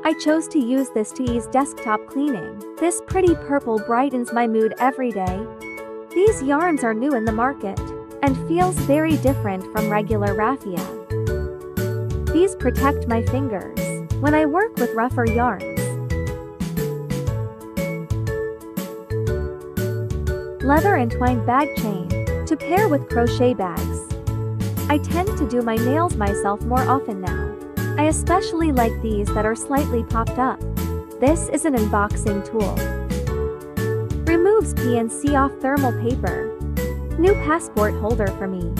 I chose to use this to ease desktop cleaning. This pretty purple brightens my mood every day. These yarns are new in the market and feels very different from regular raffia. These protect my fingers when I work with rougher yarns. Leather entwined bag chain to pair with crochet bags. I tend to do my nails myself more often now. I especially like these that are slightly popped up. This is an unboxing tool. Removes PNC off thermal paper. New passport holder for me.